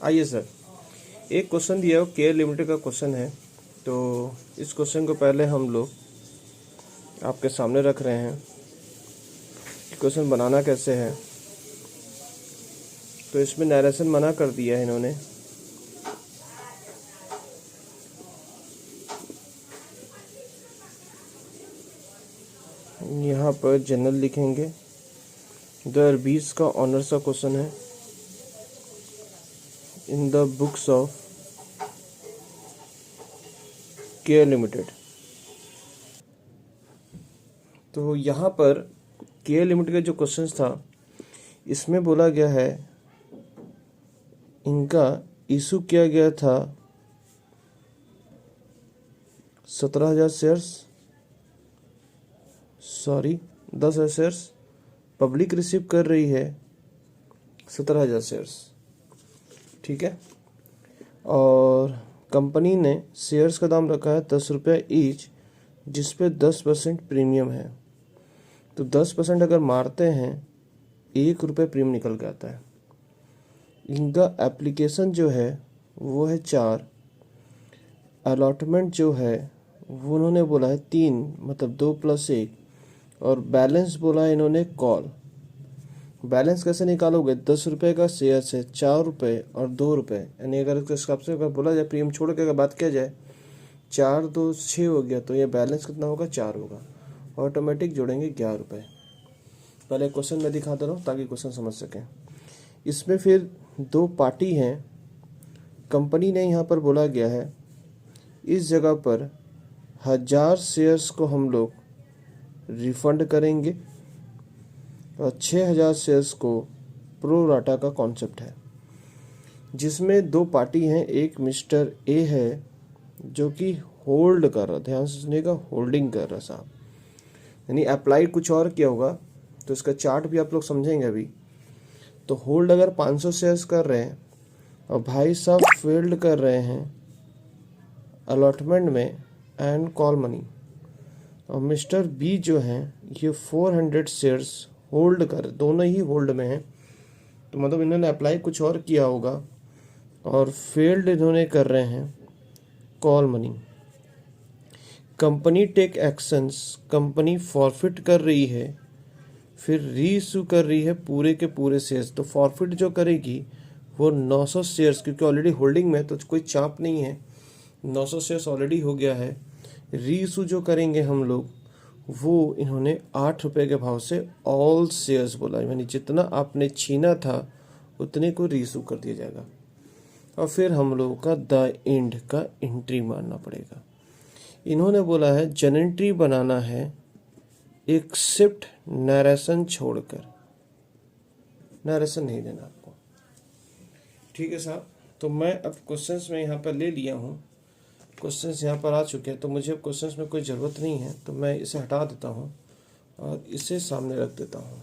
आइए सर, एक क्वेश्चन दिया हो, केयर लिमिटेड का क्वेश्चन है। तो इस क्वेश्चन को पहले हम लोग आपके सामने रख रहे हैं कि क्वेश्चन बनाना कैसे है। तो इसमें नरेशन मना कर दिया है इन्होंने। यहाँ पर जनरल लिखेंगे। 2020 का ऑनर्स का क्वेश्चन है। In the books of care limited. तो यहाँ पर केयर लिमिटेड का जो क्वेश्चन था, इसमें बोला गया है इनका इशू किया गया था 17,000 शेयर्स, 10,000 शेयर्स। पब्लिक रिसीव कर रही है 17,000 शेयर्स, ठीक है। और कंपनी ने शेयर्स का दाम रखा है 10 रुपये ईच, जिस पे 10% प्रीमियम है। तो 10% अगर मारते हैं 1 रुपये प्रीमियम निकल के आता है। इनका एप्लीकेशन जो है वो है 4, अलॉटमेंट जो है वो उन्होंने बोला है 3, मतलब 2 + 1, और बैलेंस बोला है इन्होंने कॉल। बैलेंस कैसे निकालोगे? 10 रुपये का शेयर से 4 रुपये और 2 रुपये, यानी अगर इसके हिसाब से अगर बोला जाए प्रीमियम छोड़ के अगर बात किया जाए, 4 2 6 हो गया, तो ये बैलेंस कितना होगा? 4 होगा। ऑटोमेटिक जोड़ेंगे 11 रुपये। पहले क्वेश्चन में दिखा दे रहा हूँ ताकि क्वेश्चन समझ सकें। इसमें फिर 2 पार्टी हैं। कंपनी ने यहाँ पर बोला गया है इस जगह पर 1000 शेयर्स को हम लोग रिफंड करेंगे और 6,000 शेयर्स को प्रो राटा का कॉन्सेप्ट है, जिसमें 2 पार्टी हैं। एक मिस्टर ए है जो कि होल्ड कर रहा, ध्यान से सुनिएगा, होल्डिंग कर रहा साहब, यानी अप्लाई कुछ और किया होगा। तो इसका चार्ट भी आप लोग समझेंगे अभी। तो होल्ड अगर 500 शेयर्स कर रहे हैं और भाई साहब फेल्ड कर रहे हैं अलॉटमेंट में एंड कॉल मनी, और मिस्टर बी जो हैं ये 400 शेयर्स होल्ड कर, दोनों ही होल्ड में हैं। तो मतलब इन्होंने अप्लाई कुछ और किया होगा और फेल्ड इन्होंने कर रहे हैं call money. Company take actions, company forfeit कर रही है, फिर री इशू कर रही है पूरे के पूरे शेयर्स। तो फॉरफिट जो करेगी वो 900 शेयर्स, क्योंकि ऑलरेडी होल्डिंग में तो कोई चाप नहीं है, 900 शेयर्स ऑलरेडी हो गया है। री इशू जो करेंगे हम लोग वो इन्होंने 8 रुपये के भाव से ऑल शेयर्स बोला, यानी जितना आपने छीना था उतने को री इशू कर दिया जाएगा। और फिर हम लोगों का द एंड का एंट्री मारना पड़ेगा। इन्होंने बोला है जनरेटरी बनाना है एक्सेप्ट नरेशन छोड़कर, नरेशन नहीं देना आपको, ठीक है साहब। तो मैं अब क्वेश्चंस में यहाँ पर ले लिया हूँ, क्वेश्चंस यहाँ पर आ चुके हैं। तो मुझे अब क्वेश्चंस में कोई ज़रूरत नहीं है, तो मैं इसे हटा देता हूँ और इसे सामने रख देता हूँ।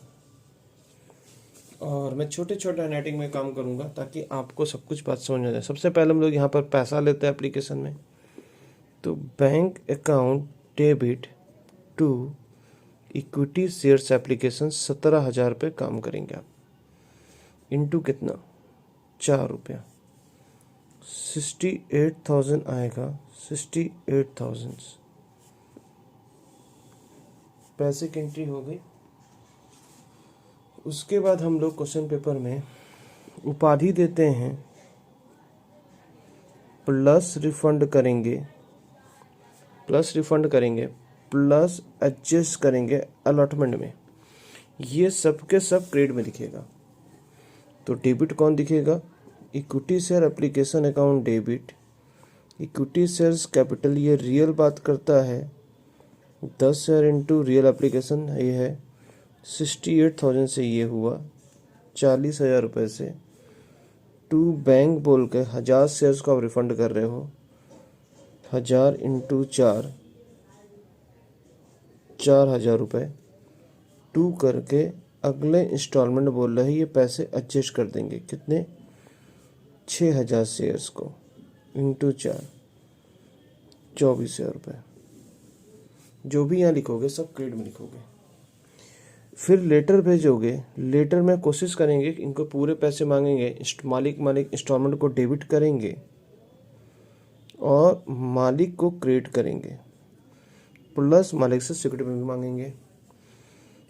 और मैं छोटे छोटे हैंडराइटिंग में काम करूँगा ताकि आपको सब कुछ बात समझ में आ जाए। सबसे पहले हम लोग यहाँ पर पैसा लेते हैं एप्लीकेशन में। तो bank account debit to equity shares application 17,000 रुपये काम करेंगे आप। इनटू कितना? 4 रुपया, 68,000 आएगा। 68,000 पैसे की एंट्री हो गई। उसके बाद हम लोग क्वेश्चन पेपर में उपाधि देते हैं, प्लस रिफंड करेंगे, प्लस एडजस्ट करेंगे अलॉटमेंट में। ये सब के सब क्रेडिट में दिखेगा। तो डेबिट कौन दिखेगा? Equity share application account debit, equity shares capital, ये रियल बात करता है। 10 शेयर इंटू रियल एप्लीकेशन ये है 68,000 से ये हुआ 40,000 रुपये से। टू बैंक बोल के 1000 शेयर्स को आप रिफंड कर रहे हो, 1000 इंटू 4, 4,000 रुपये। टू करके अगले इंस्टॉलमेंट बोल रहे हैं ये पैसे एडजस्ट कर देंगे, कितने? 6,000 शेयर्स को इंटू 4, 24,000 रुपये। जो भी यहाँ लिखोगे सब क्रेडिट में लिखोगे। फिर लेटर भेजोगे, लेटर में कोशिश करेंगे कि इनको पूरे पैसे मांगेंगे, मालिक इंस्टॉलमेंट को डेबिट करेंगे और मालिक को क्रेडिट करेंगे, प्लस मालिक से सिक्योरिटी में भी मांगेंगे।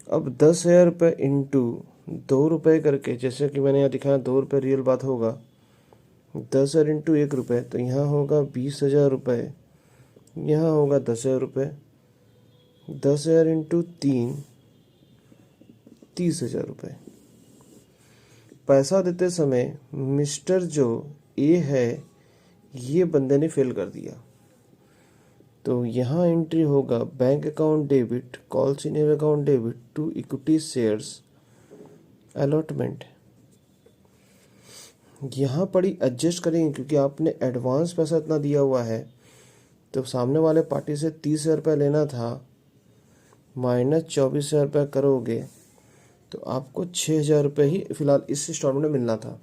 अब 10,000 रुपये इंटू 2 रुपये करके, जैसे कि मैंने यहाँ दिखाया 2 रुपये रियल बात होगा, 10,000 इंटू 1 रुपये, तो यहाँ होगा 20,000 रुपये, यहाँ होगा 10,000 रुपये, 10,000 इंटू 3 30,000 रुपये। पैसा देते समय मिस्टर जो ए है ये बंदे ने फेल कर दिया, तो यहाँ एंट्री होगा bank account debit, call senior account debit to equity shares allotment. यहाँ पर ही एडजस्ट करेंगे क्योंकि आपने एडवांस पैसा इतना दिया हुआ है, तो सामने वाले पार्टी से 30,000 रुपये लेना था, माइनस 24,000 रुपये करोगे तो आपको 6,000 रुपये ही फिलहाल इस इंस्टॉलमेंट में मिलना था,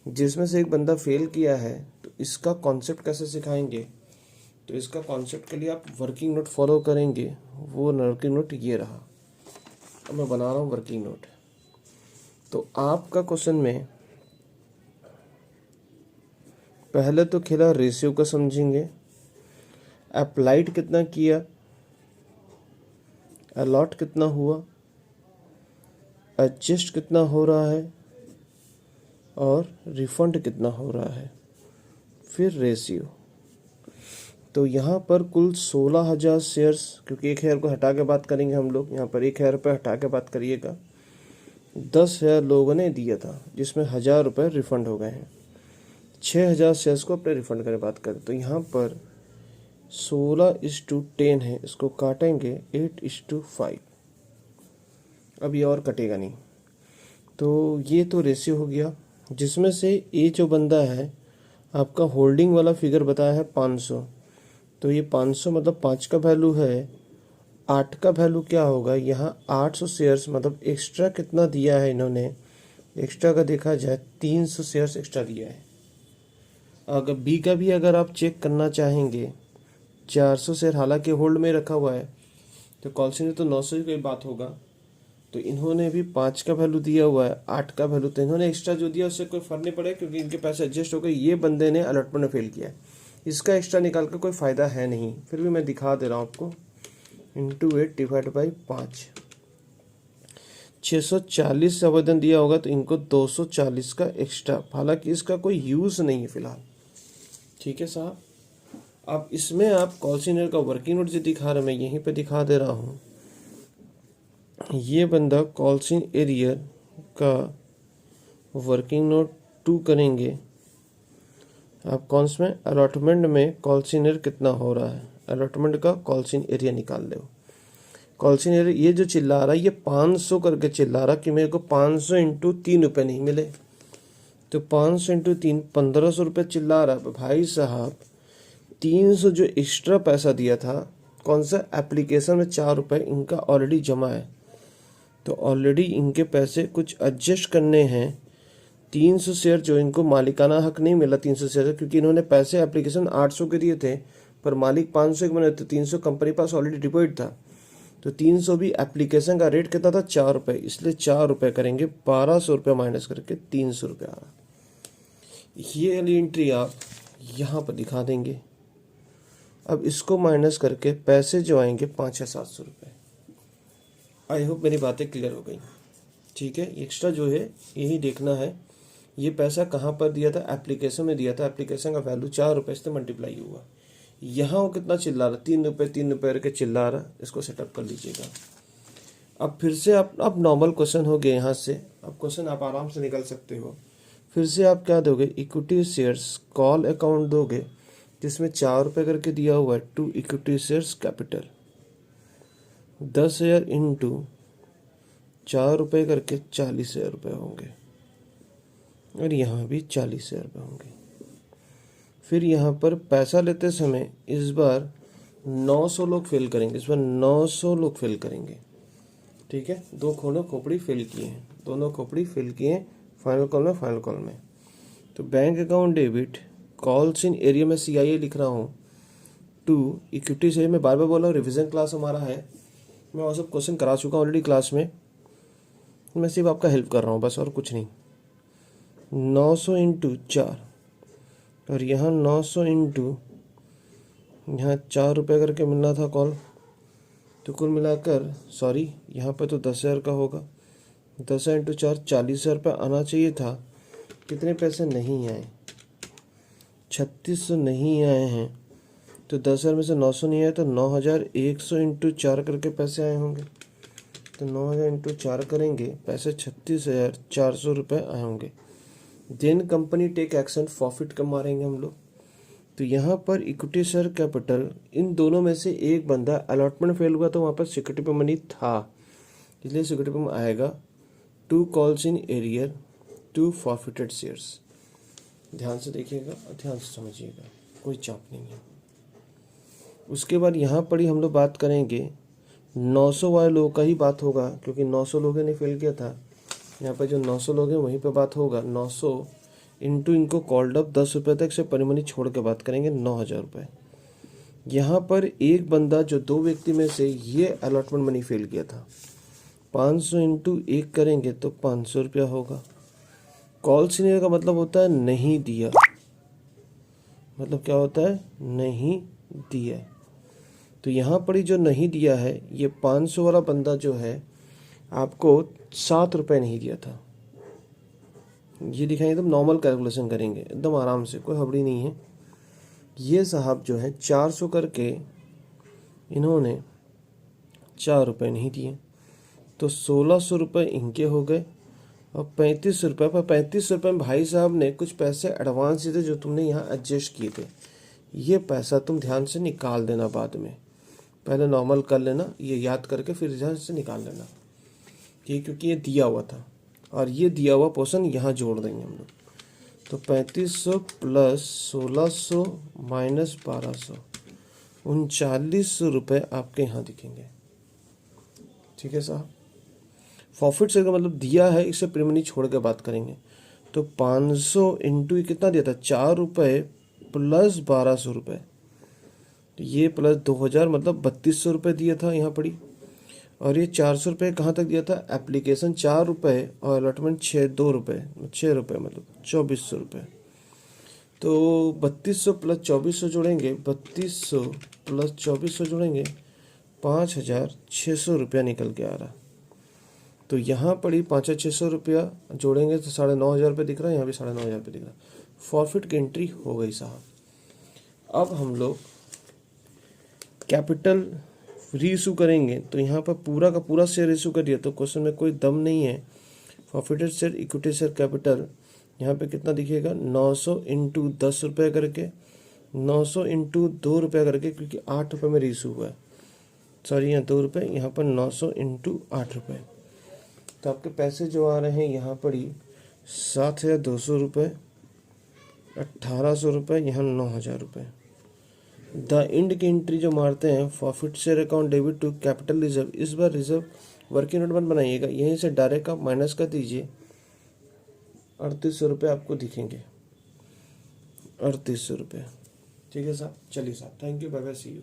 जिसमें से एक बंदा फेल किया है। तो इसका कॉन्सेप्ट कैसे सिखाएंगे, तो इसका कॉन्सेप्ट के लिए आप वर्किंग नोट फॉलो करेंगे। वो वर्किंग नोट ये रहा, अब मैं बना रहा हूँ वर्किंग नोट। तो आपका क्वेश्चन में पहले तो खेला रेशियो का समझेंगे, अप्लाइड कितना किया, अलॉट कितना हुआ, एडजस्ट कितना हो रहा है और रिफंड कितना हो रहा है, फिर रेशियो। तो यहाँ पर कुल 16,000 शेयर्स, क्योंकि 1,000 को हटा के बात करेंगे हम लोग, यहाँ पर 1,000 रुपये हटा के बात करिएगा, 10,000 लोगों ने दिया था जिसमें 1,000 रुपये रिफंड हो गए हैं। 6,000 शेयर्स को अपने रिफंड करें बात करें, तो यहाँ पर 16:10 है, इसको काटेंगे 8:5, अब ये और कटेगा नहीं। तो ये तो रेशियो हो गया, जिसमें से ये जो बंदा है आपका होल्डिंग वाला फिगर बताया है 500, तो ये 500 मतलब 5 का वैल्यू है, 8 का वैल्यू क्या होगा, यहाँ 800 शेयर्स मतलब एक्स्ट्रा कितना दिया है इन्होंने, एक्स्ट्रा का देखा जाए 300 शेयर्स एक्स्ट्रा दिया है। अगर बी का भी अगर आप चेक करना चाहेंगे, 400 शेयर हालांकि होल्ड में रखा हुआ है, तो कॉल से तो 900 की कोई बात होगा, तो इन्होंने भी 5 का वैल्यू दिया हुआ है, 8 का वैल्यू, तो इन्होंने एक्स्ट्रा जो दिया उससे कोई फर्क नहीं पड़ेगा क्योंकि इनके पैसे एडजस्ट हो गए। ये बंदे ने अलॉटमेंट में फेल किया है, इसका एक्स्ट्रा निकाल कर कोई फ़ायदा है नहीं, फिर भी मैं दिखा दे रहा हूँ आपको। इंटू 8 डिवाइड बाई 5, 640 आवेदन दिया होगा तो इनको 240 का एक्स्ट्रा, हालांकि इसका कोई यूज़ नहीं है फिलहाल। ठीक है साहब, अब इसमें आप कॉल सीनियर का वर्किंग नोट जो दिखा रहा, मैं यहीं पे दिखा दे रहा हूँ। ये बंदा कॉल्सिन एरियर का वर्किंग नोट 2 करेंगे, आप कौन में अलॉटमेंट में कॉल्सिन एरियर कितना हो रहा है, अलॉटमेंट का कॉल्सिन एरिया निकाल दो। कॉल्सिन एरिया ये जो चिल्ला रहा है ये 500 करके चिल्ला रहा कि मेरे को 500 इंटू 3 रुपये नहीं मिले, तो 500 इंटू 3 1500 रुपये चिल्ला रहा। भाई साहब 300 जो एक्स्ट्रा पैसा दिया था कौन सा एप्लीकेशन में 4 रुपये इनका ऑलरेडी जमा है, तो ऑलरेडी इनके पैसे कुछ एडजस्ट करने हैं। 300 शेयर जो इनको मालिकाना हक नहीं मिला 300 शेयर, क्योंकि इन्होंने पैसे एप्लीकेशन 800 के दिए थे पर मालिक 500 के बने, तो 300 कंपनी पास ऑलरेडी डिपॉजिट था, तो 300 भी एप्लीकेशन का रेट कितना था 4 रुपये, इसलिए 4 रुपये करेंगे, 1200 रुपये माइनस करके 300 रुपये आ रहा। ये वाली एंट्री आप यहाँ पर दिखा देंगे। अब इसको माइनस करके पैसे जो आएंगे 5 या 700 रुपये। आई होप मेरी बातें क्लियर हो गई। ठीक है, एक्स्ट्रा जो है यही देखना है, ये पैसा कहाँ पर दिया था, एप्लीकेशन में दिया था, एप्लीकेशन का वैल्यू 4 रुपये से मल्टीप्लाई हुआ। यहाँ वो कितना चिल्ला रहा, 3 रुपये करके चिल्ला रहा, इसको सेटअप कर लीजिएगा। अब फिर से आप नॉर्मल क्वेश्चन हो गए, यहाँ से अब क्वेश्चन आप आराम से निकल सकते हो। फिर से आप क्या दोगे, इक्विटी शेयर्स कॉल अकाउंट दोगे जिसमें 4 रुपये करके दिया हुआ है, to equity shares capital, 10,000 into 4 रुपये करके 40,000 रुपये होंगे, और यहाँ भी 40,000 रुपये होंगे। फिर यहाँ पर पैसा लेते समय इस बार 900 लोग फेल करेंगे, इस बार 900 लोग फेल करेंगे। ठीक है, 2 खोपड़ी फेल किए हैं, दोनों खोपड़ी फेल किए हैं फाइनल कॉल में। तो bank account debit calls in area में CIA लिख रहा हूँ, टू इक्विटी शेयर में बार बार बोला हूँ, रिविजन क्लास हमारा है, मैं वो सब क्वेश्चन करा चुका हूँ ऑलरेडी क्लास में, मैं सिर्फ आपका हेल्प कर रहा हूँ बस, और कुछ नहीं। 900 इंटू 4 और यहाँ 900 इंटू यहाँ 4 रुपये करके मिलना था कॉल। तो कुल मिलाकर सॉरी यहाँ पे तो 10,000 का होगा। 10,000 इंटू 4 40,000 रुपये आना चाहिए था। कितने पैसे नहीं आए? 3600 नहीं आए हैं। तो 10,000 में से 900 नहीं आए तो 9,100 इंटू 4 करके पैसे आए होंगे। तो 9,000 इंटू 4 करेंगे, पैसे 36,400 रुपये आए होंगे। Then company take action, profit कम मारेंगे हम लोग। तो यहाँ पर इक्विटी शेयर कैपिटल, इन दोनों में से एक बंदा अलॉटमेंट फेल हुआ तो वहाँ पर सिक्योरिटी पे मनी था, इसलिए सिक्योरिटी पे आएगा 2 calls in arrear 2 forfeited shares. ध्यान से देखिएगा और ध्यान से समझिएगा, कोई चाप नहीं है। उसके बाद यहाँ पर ही हम लोग बात करेंगे 900 वाले लोगों का ही बात होगा, क्योंकि 900 लोगों ने फेल किया था। यहाँ पर जो 900 लोग हैं वहीं पे बात होगा। 900 इंटू इनको कॉल्ड अप 10 रुपये तक से परिमनी छोड़ के बात करेंगे 9,000 रुपये। यहाँ पर एक बंदा जो 2 व्यक्ति में से ये अलॉटमेंट मनी फेल किया था, 500 इंटू 1 करेंगे तो 500 रुपया होगा। कॉल सीनियर का मतलब होता है नहीं दिया, मतलब क्या होता है? नहीं दिया। तो यहाँ पर ही जो नहीं दिया है, ये 500 वाला बंदा जो है आपको 7 रुपये नहीं दिया था। ये दिखाएंगे, एकदम नॉर्मल कैलकुलेशन करेंगे, एकदम आराम से, कोई हबड़ी नहीं है। ये साहब जो है 400 करके इन्होंने 4 रुपये नहीं दिए, तो 1,600 रुपये इनके हो गए। और 35 रुपये पर 35 रुपये में भाई साहब ने कुछ पैसे एडवांस दिए थे जो तुमने यहाँ एडजस्ट किए थे। ये पैसा तुम ध्यान से निकाल देना बाद में, पहले नॉर्मल कर लेना, ये याद करके फिर ध्यान से निकाल लेना, ठीक, क्योंकि ये दिया हुआ था और ये दिया हुआ पोर्शन यहाँ जोड़ देंगे हम लोग। तो 3500 प्लस 1,600 माइनस 1,200, 3,900 रुपये आपके यहाँ दिखेंगे। ठीक है साहब। प्रॉफिट शेयर का मतलब दिया है, इसे प्रीमियम छोड़ के बात करेंगे। तो 500 इंटू कितना दिया था? 4 रुपये प्लस 1,200 रुपये, तो ये प्लस 2,000 मतलब 3,200 रुपये दिया था यहाँ पड़ी। और ये 400 रुपये कहाँ तक दिया था? एप्लीकेशन 4 रुपये और अलॉटमेंट 6 रुपये मतलब 2,400 रुपये। तो 3,200 प्लस 2,400 जोड़ेंगे, 3,200 प्लस 2,400 जोड़ेंगे, 5,600 रुपया निकल के आ रहा। तो यहाँ पड़ी 5,600 रुपया जोड़ेंगे तो 9,500 रुपये दिख रहा है, यहाँ भी 9,500 रुपये दिख रहा है। फॉरफिट की एंट्री हो गई साहब। अब हम लोग कैपिटल रीइशू करेंगे, तो यहाँ पर पूरा का पूरा शेयर इशू कर दिया, तो क्वेश्चन में कोई दम नहीं है। Forfeited share equity share capital यहाँ पे कितना दिखेगा? 900 इंटू 10 रुपये करके, 900 इंटू 2 रुपये करके, क्योंकि 8 रुपये में रीइशू हुआ है, सॉरी यहाँ 2 रुपये, यहाँ पर 900 इंटू 8 रुपये। तो आपके पैसे जो आ रहे हैं यहाँ पर ही 7,200 रुपये, 1,800 रुपये, यहाँ 9,000 रुपये। द इंड की एंट्री जो मारते हैं, profit share account debit to capital reserve, इस बार रिजर्व वर्किंग नोट बन बनाइएगा, यहीं से डायरेक्ट आप माइनस कर दीजिए। 3,800 रुपये आपको दिखेंगे, 3,800 रुपये। ठीक है साहब, चलिए साहब, thank you, bye bye, see you.